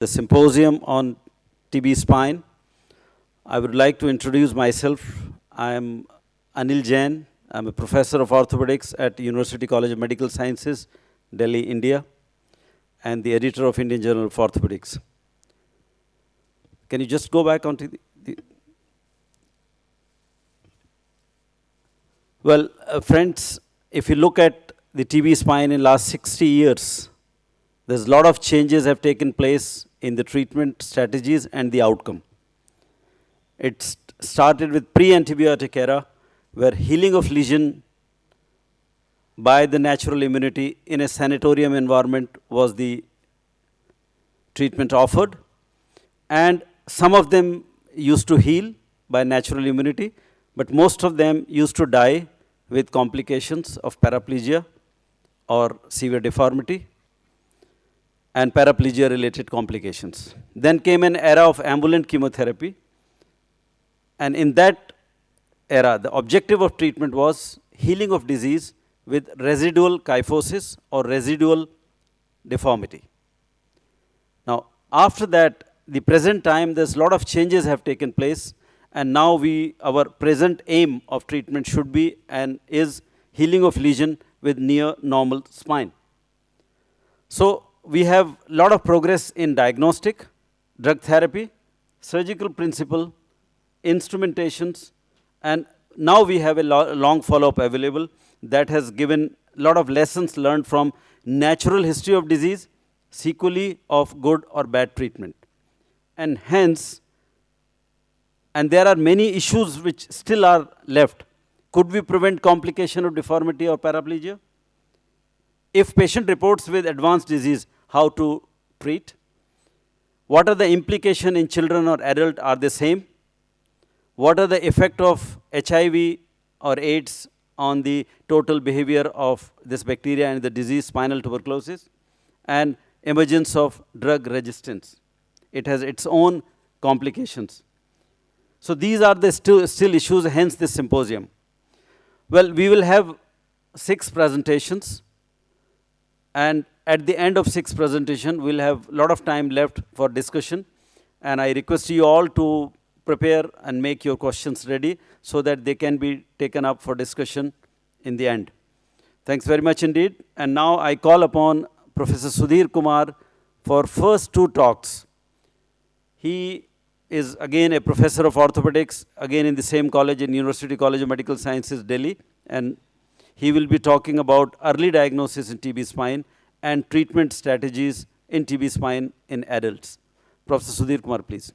the symposium on TB spine. I would like to introduce myself. I am Anil Jain. I'm a professor of orthopedics at University College of Medical Sciences, Delhi, India, and the editor of Indian Journal of Orthopedics. Can you just go back onto the Well, friends, if you look at the TB spine in last 60 years, there's a lot of changes have taken place in the treatment strategies and the outcome. It started with pre-antibiotic era, where healing of lesion by the natural immunity in a sanatorium environment was the treatment offered, and some of them used to heal by natural immunity, but most of them used to die with complications of paraplegia or severe deformity and paraplegia related complications. Then came an era of ambulant chemotherapy, and in that era the objective of treatment was healing of disease with residual kyphosis or residual deformity. Now after that, the present time, there's a lot of changes have taken place, and now our present aim of treatment should be and is healing of lesion with near normal spine. So we have a lot of progress in diagnostic, drug therapy, surgical principle, instrumentations, and now we have a long follow-up available that has given a lot of lessons learned from natural history of disease, sequelae of good or bad treatment. And hence, and there are many issues which still are left. Could we prevent complication of deformity or paraplegia? If patient reports with advanced disease, how to treat? What are the implications in children or adult? Are they same? What are the effect of HIV or AIDS on the total behavior of this bacteria and the disease spinal tuberculosis? And emergence of drug resistance. It has its own complications. So these are the still issues, hence this symposium. Well, we will have 6 presentations, and at the end of 6 presentation, we'll have a lot of time left for discussion, and I request you all to prepare and make your questions ready so that they can be taken up for discussion in the end. Thanks very much indeed. And now I call upon Professor Sudhir Kumar for first 2 talks. He is again a professor of orthopedics, again in the same college, in University College of Medical Sciences, Delhi, and he will be talking about early diagnosis in TB spine and treatment strategies in TB spine in adults. Professor Sudhir Kumar, please.